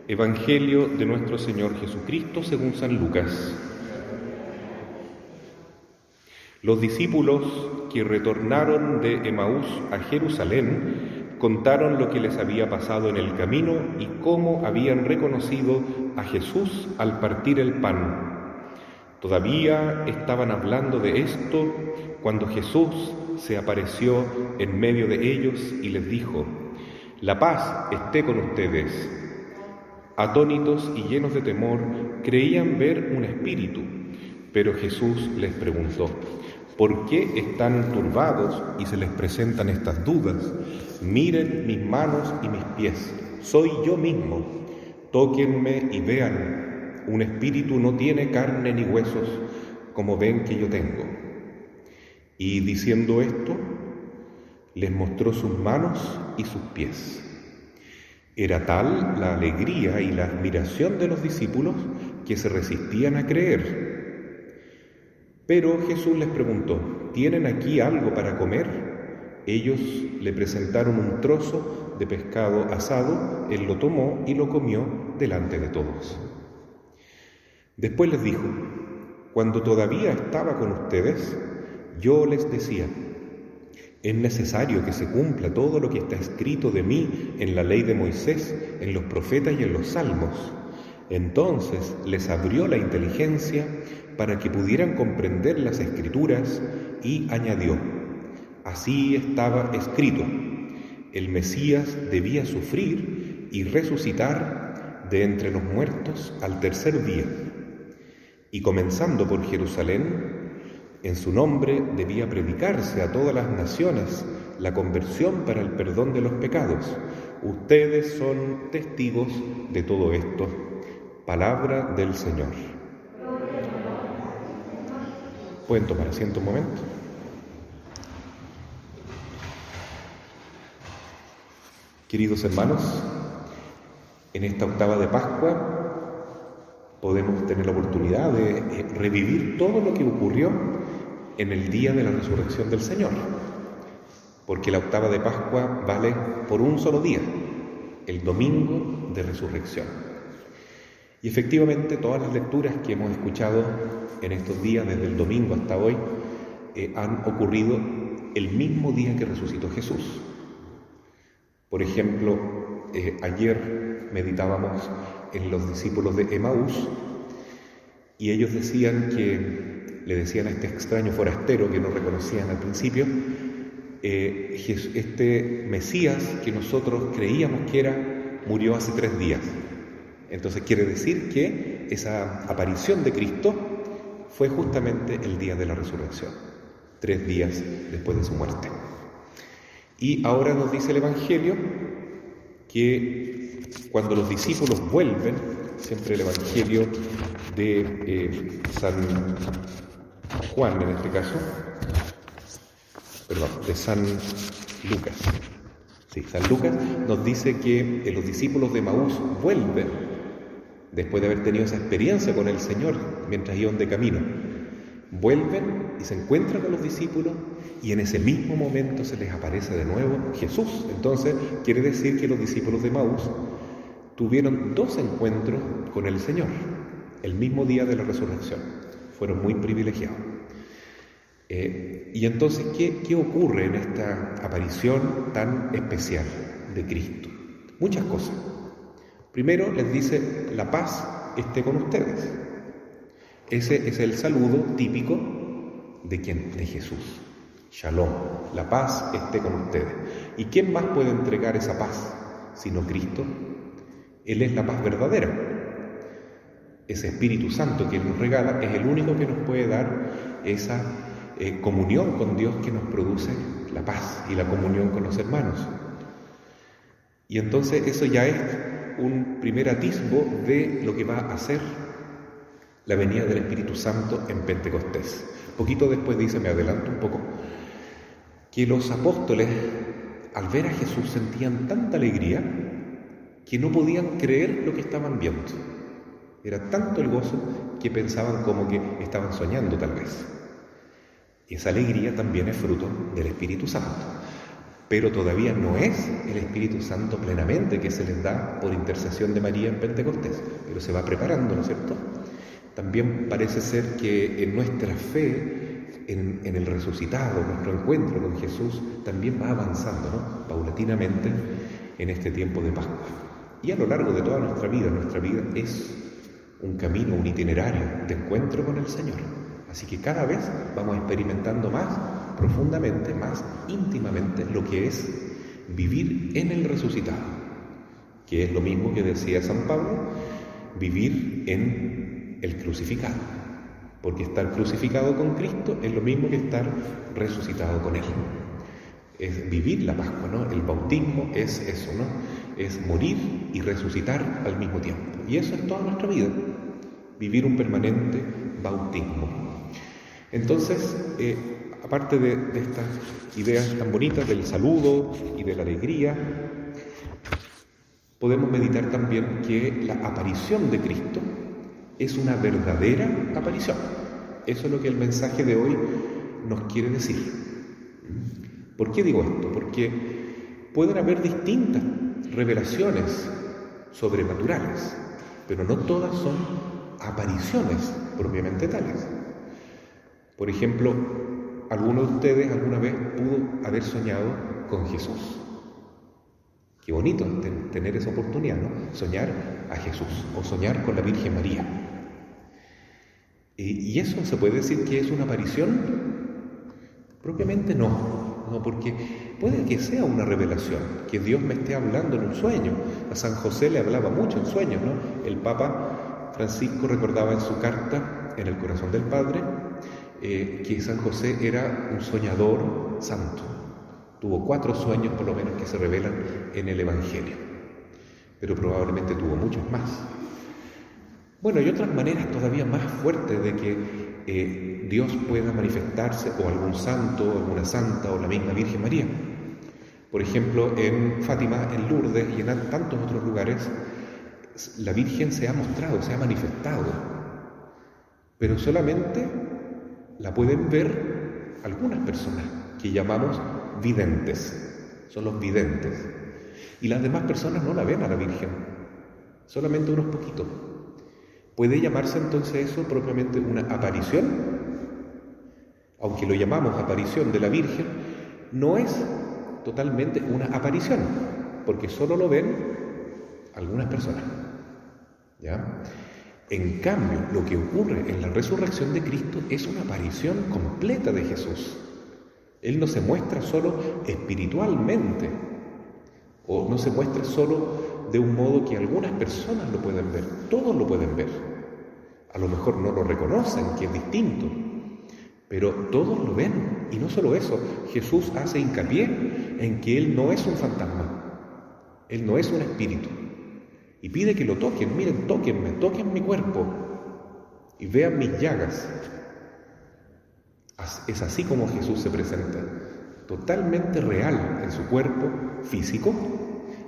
Evangelio de nuestro Señor Jesucristo según San Lucas. Los discípulos que retornaron de Emaús a Jerusalén contaron lo que les había pasado en el camino y cómo habían reconocido a Jesús al partir el pan. Todavía estaban hablando de esto cuando Jesús se apareció en medio de ellos y les dijo: «La paz esté con ustedes». Atónitos y llenos de temor, creían ver un espíritu, pero Jesús les preguntó: ¿por qué están turbados y se les presentan estas dudas? Miren mis manos y mis pies, soy yo mismo. Tóquenme y vean, un espíritu no tiene carne ni huesos, como ven que yo tengo. Y diciendo esto, les mostró sus manos y sus pies. Era tal la alegría y la admiración de los discípulos que se resistían a creer. Pero Jesús les preguntó: ¿tienen aquí algo para comer? Ellos le presentaron un trozo de pescado asado, él lo tomó y lo comió delante de todos. Después les dijo: cuando todavía estaba con ustedes, yo les decía: es necesario que se cumpla todo lo que está escrito de mí en la ley de Moisés, en los profetas y en los salmos. Entonces les abrió la inteligencia para que pudieran comprender las Escrituras y añadió: así estaba escrito, el Mesías debía sufrir y resucitar de entre los muertos al tercer día. Y comenzando por Jerusalén, en su nombre debía predicarse a todas las naciones la conversión para el perdón de los pecados. Ustedes son testigos de todo esto. Palabra del Señor. ¿Pueden tomar asiento un momento? Queridos hermanos, en esta octava de Pascua podemos tener la oportunidad de revivir todo lo que ocurrió en el día de la resurrección del Señor, porque la octava de Pascua vale por un solo día, el domingo de resurrección. Y efectivamente todas las lecturas que hemos escuchado en estos días, desde el domingo hasta hoy, han ocurrido el mismo día que resucitó Jesús. Por ejemplo, ayer meditábamos en los discípulos de Emaús y ellos le decían a este extraño forastero que no reconocían al principio, este Mesías que nosotros creíamos que era, murió hace 3 días. Entonces quiere decir que esa aparición de Cristo fue justamente el día de la resurrección, 3 días después de su muerte. Y ahora nos dice el Evangelio que cuando los discípulos vuelven, siempre el Evangelio de San Juan en este caso, de San Lucas. Sí, San Lucas nos dice que los discípulos de Emaús vuelven después de haber tenido esa experiencia con el Señor mientras iban de camino. Vuelven y se encuentran con los discípulos y en ese mismo momento se les aparece de nuevo Jesús. Entonces quiere decir que los discípulos de Emaús tuvieron 2 encuentros con el Señor el mismo día de la resurrección. Fueron muy privilegiados. Y entonces, ¿qué ocurre en esta aparición tan especial de Cristo? Muchas cosas. Primero les dice: la paz esté con ustedes. Ese es el saludo típico ¿de quién? De Jesús. Shalom, la paz esté con ustedes. ¿Y quién más puede entregar esa paz sino Cristo? Él es la paz verdadera. Ese Espíritu Santo que Él nos regala es el único que nos puede dar esa comunión con Dios que nos produce la paz y la comunión con los hermanos. Y entonces eso ya es un primer atisbo de lo que va a hacer la venida del Espíritu Santo en Pentecostés. Poquito después dice, me adelanto un poco, que los apóstoles al ver a Jesús sentían tanta alegría que no podían creer lo que estaban viendo. Era tanto el gozo que pensaban como que estaban soñando tal vez. Y esa alegría también es fruto del Espíritu Santo. pero todavía no es el Espíritu Santo plenamente que se les da por intercesión de María en Pentecostés, pero se va preparando, ¿no es cierto? También parece ser que en nuestra fe, en el resucitado, nuestro encuentro con Jesús, también va avanzando, ¿no? Paulatinamente en este tiempo de Pascua. Y a lo largo de toda nuestra vida es un camino, un itinerario de encuentro con el Señor. Así que cada vez vamos experimentando más profundamente, más íntimamente lo que es vivir en el resucitado, que es lo mismo que decía San Pablo, vivir en el crucificado, porque estar crucificado con Cristo es lo mismo que estar resucitado con Él. Es vivir la Pascua, ¿no? El bautismo es eso, ¿no? Es morir y resucitar al mismo tiempo. Y eso es toda nuestra vida, vivir un permanente bautismo. Entonces, aparte de estas ideas tan bonitas del saludo y de la alegría, podemos meditar también que la aparición de Cristo es una verdadera aparición. Eso es lo que el mensaje de hoy nos quiere decir. ¿Por qué digo esto? Porque pueden haber distintas revelaciones sobrenaturales, pero no todas son apariciones propiamente tales. Por ejemplo, ¿alguno de ustedes alguna vez pudo haber soñado con Jesús? Qué bonito tener esa oportunidad, ¿no? Soñar a Jesús o soñar con la Virgen María. ¿Y eso se puede decir que es una aparición? Propiamente no, porque puede que sea una revelación, que Dios me esté hablando en un sueño. A San José le hablaba mucho en sueños, ¿no? El Papa Francisco recordaba en su carta, en el corazón del Padre, que San José era un soñador santo. Tuvo 4 sueños por lo menos que se revelan en el Evangelio, pero probablemente tuvo muchos más. Bueno, hay otras maneras todavía más fuertes de que Dios pueda manifestarse, o algún santo, o alguna santa, o la misma Virgen María. Por ejemplo, en Fátima, en Lourdes y en tantos otros lugares, la Virgen se ha mostrado, se ha manifestado, pero solamente la pueden ver algunas personas que llamamos videntes, son los videntes, y las demás personas no la ven a la Virgen, solamente unos poquitos. ¿Puede llamarse entonces eso propiamente una aparición? Aunque lo llamamos aparición de la Virgen, no es totalmente una aparición, porque solo lo ven algunas personas, ¿ya? En cambio, lo que ocurre en la resurrección de Cristo es una aparición completa de Jesús. Él no se muestra solo espiritualmente, o no se muestra solo de un modo que algunas personas lo pueden ver, todos lo pueden ver. A lo mejor no lo reconocen, que es distinto, pero todos lo ven. Y no solo eso, Jesús hace hincapié en que Él no es un fantasma, Él no es un espíritu, y pide que lo toquen. Miren, tóquenme, toquen mi cuerpo y vean mis llagas. Es así como Jesús se presenta, totalmente real en su cuerpo físico,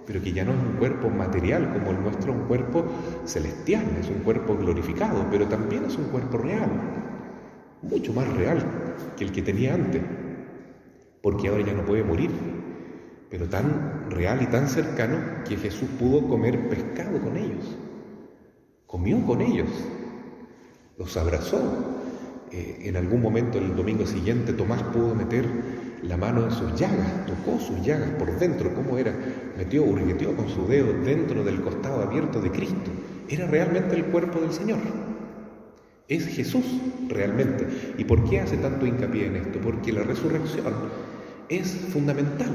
pero que ya no es un cuerpo material como el nuestro, un cuerpo celestial, es un cuerpo glorificado, pero también es un cuerpo real, mucho más real que el que tenía antes, porque ahora ya no puede morir, pero tan real y tan cercano que Jesús pudo comer pescado con ellos, comió con ellos, los abrazó. En algún momento, el domingo siguiente, Tomás pudo meter la mano en sus llagas, tocó sus llagas por dentro. ¿Cómo era? Hurgueteó con su dedo dentro del costado abierto de Cristo. Era realmente el cuerpo del Señor. Es Jesús realmente. ¿Y por qué hace tanto hincapié en esto? Porque la resurrección es fundamental,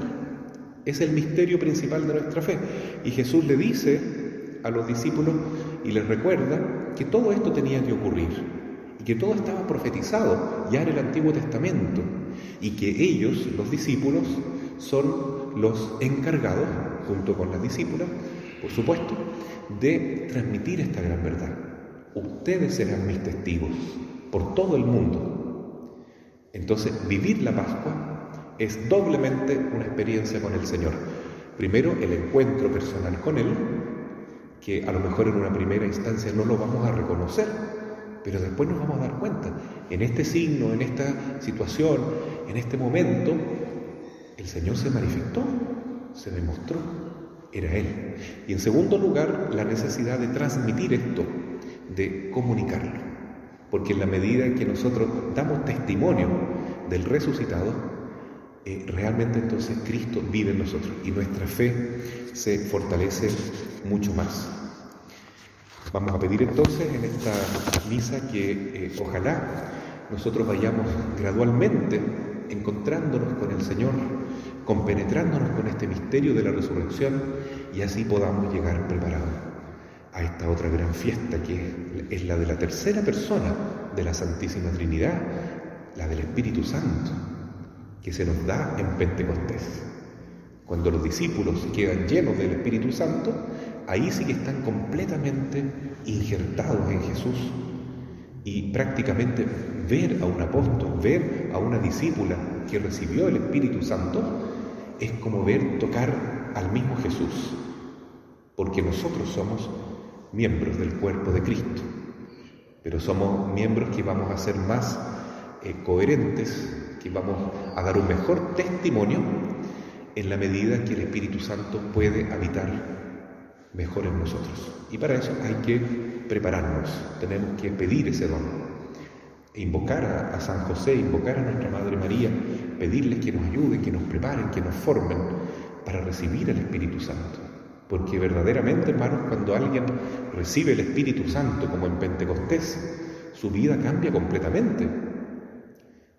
es el misterio principal de nuestra fe. Y Jesús le dice a los discípulos y les recuerda que todo esto tenía que ocurrir, y que todo estaba profetizado ya en el Antiguo Testamento, y que ellos, los discípulos, son los encargados, junto con las discípulas, por supuesto, de transmitir esta gran verdad. Ustedes serán mis testigos por todo el mundo. Entonces, vivir la Pascua es doblemente una experiencia con el Señor. Primero, el encuentro personal con Él, que a lo mejor en una primera instancia no lo vamos a reconocer, pero después nos vamos a dar cuenta, en este signo, en esta situación, en este momento, el Señor se manifestó, se demostró, era Él. Y en segundo lugar, la necesidad de transmitir esto, de comunicarlo. Porque en la medida en que nosotros damos testimonio del resucitado, realmente entonces Cristo vive en nosotros y nuestra fe se fortalece mucho más. Vamos a pedir entonces en esta misa que ojalá nosotros vayamos gradualmente encontrándonos con el Señor, compenetrándonos con este misterio de la resurrección y así podamos llegar preparados a esta otra gran fiesta que es la de la tercera persona de la Santísima Trinidad, la del Espíritu Santo, que se nos da en Pentecostés. Cuando los discípulos quedan llenos del Espíritu Santo, ahí sí que están completamente injertados en Jesús y prácticamente ver a un apóstol, ver a una discípula que recibió el Espíritu Santo es como tocar al mismo Jesús, porque nosotros somos miembros del cuerpo de Cristo, pero somos miembros que vamos a ser más coherentes, que vamos a dar un mejor testimonio en la medida que el Espíritu Santo puede habitar mejor en nosotros. Y para eso hay que prepararnos, tenemos que pedir ese don, invocar a San José, invocar a nuestra Madre María, pedirles que nos ayuden, que nos preparen, que nos formen para recibir el Espíritu Santo. Porque verdaderamente, hermanos, cuando alguien recibe el Espíritu Santo, como en Pentecostés, su vida cambia completamente.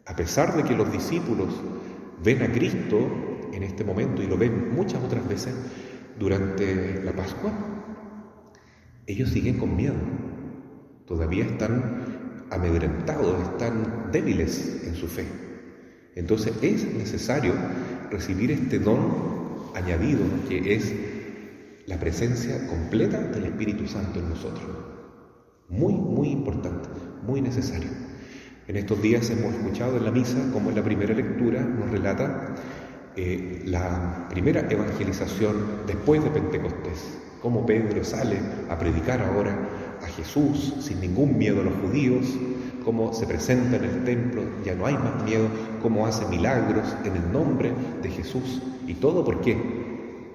A pesar de que los discípulos ven a Cristo en este momento y lo ven muchas otras veces durante la Pascua, ellos siguen con miedo, todavía están amedrentados, están débiles en su fe. Entonces es necesario recibir este don añadido que es la presencia completa del Espíritu Santo en nosotros. Muy, muy importante, muy necesario. En estos días hemos escuchado en la misa, como en la primera lectura nos relata la primera evangelización después de Pentecostés, cómo Pedro sale a predicar ahora a Jesús sin ningún miedo a los judíos, cómo se presenta en el templo, ya no hay más miedo, cómo hace milagros en el nombre de Jesús. ¿Y todo por qué?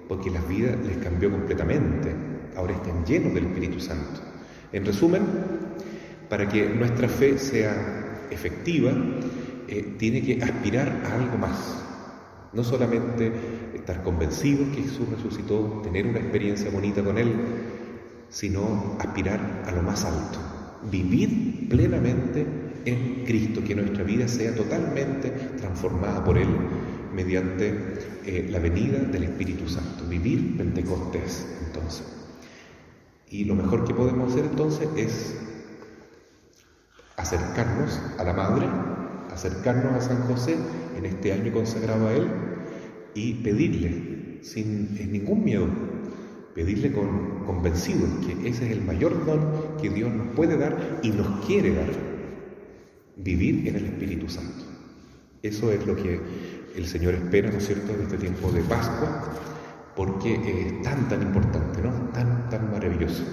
Porque la vida les cambió completamente, ahora están llenos del Espíritu Santo. En resumen, para que nuestra fe sea efectiva, tiene que aspirar a algo más. No solamente estar convencidos que Jesús resucitó, tener una experiencia bonita con Él, sino aspirar a lo más alto, vivir plenamente en Cristo, que nuestra vida sea totalmente transformada por Él mediante la venida del Espíritu Santo, vivir Pentecostés entonces. Y lo mejor que podemos hacer entonces es acercarnos a la Madre, acercarnos a San José en este año consagrado a Él y pedirle sin ningún miedo, pedirle convencidos que ese es el mayor don que Dios nos puede dar y nos quiere dar, vivir en el Espíritu Santo. Eso es lo que el Señor espera, ¿no es cierto?, en este tiempo de Pascua, porque es tan importante, ¿no?, tan maravilloso.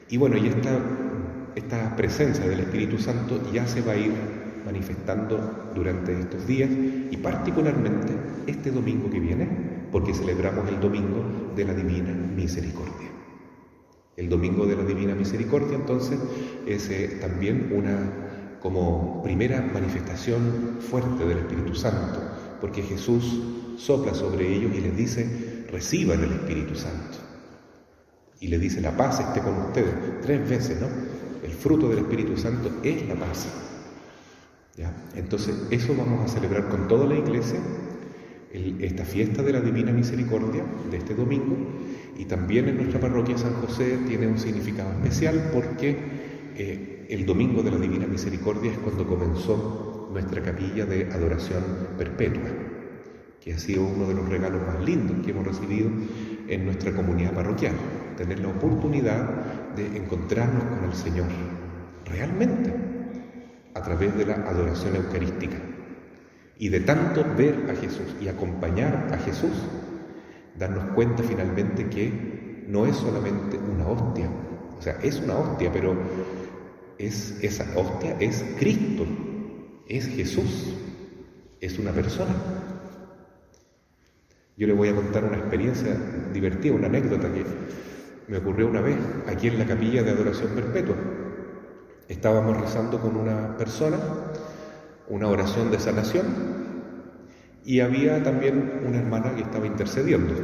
Y bueno, y esta presencia del Espíritu Santo ya se va a ir manifestando durante estos días y particularmente este domingo que viene, porque celebramos el domingo de la Divina Misericordia. El domingo de la Divina Misericordia entonces es también una como primera manifestación fuerte del Espíritu Santo, porque Jesús sopla sobre ellos y les dice: reciban el Espíritu Santo. Y le dice: la paz esté con ustedes, 3 veces, ¿no? El fruto del Espíritu Santo es la paz. ¿Ya? Entonces, eso vamos a celebrar con toda la Iglesia, esta fiesta de la Divina Misericordia de este domingo, y también en nuestra parroquia San José tiene un significado especial porque el domingo de la Divina Misericordia es cuando comenzó nuestra capilla de adoración perpetua, que ha sido uno de los regalos más lindos que hemos recibido en nuestra comunidad parroquial, tener la oportunidad de encontrarnos con el Señor realmente a través de la adoración eucarística y de tanto ver a Jesús y acompañar a Jesús, darnos cuenta finalmente que no es solamente una hostia, o sea, es una hostia, pero esa hostia es Cristo, es Jesús, es una persona. Yo le voy a contar una experiencia divertida, una anécdota que me ocurrió una vez aquí en la capilla de Adoración Perpetua. Estábamos rezando con una persona, una oración de sanación, y había también una hermana que estaba intercediendo.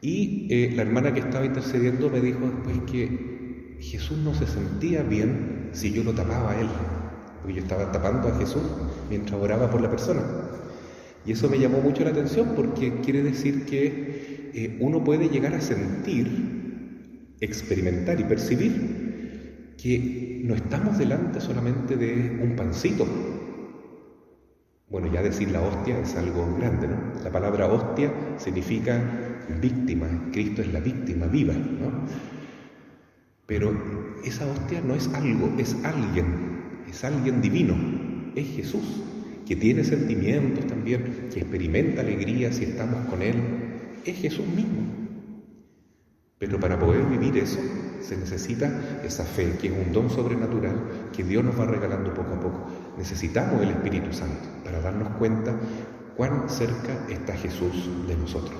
Y la hermana que estaba intercediendo me dijo después que Jesús no se sentía bien si yo lo tapaba a él, porque yo estaba tapando a Jesús mientras oraba por la persona. Y eso me llamó mucho la atención porque quiere decir que uno puede llegar a sentir, experimentar y percibir que no estamos delante solamente de un pancito. Bueno, ya decir la hostia es algo grande, ¿no? La palabra hostia significa víctima, Cristo es la víctima viva, ¿no? Pero esa hostia no es algo, es alguien divino, es Jesús, que tiene sentimientos también, que experimenta alegría si estamos con Él, es Jesús mismo. Pero para poder vivir eso se necesita esa fe, que es un don sobrenatural que Dios nos va regalando poco a poco. Necesitamos el Espíritu Santo para darnos cuenta cuán cerca está Jesús de nosotros,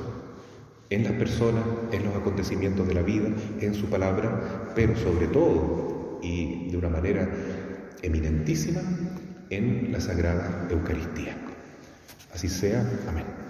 en las personas, en los acontecimientos de la vida, en su palabra, pero sobre todo, y de una manera eminentísima, en la Sagrada Eucaristía. Así sea. Amén.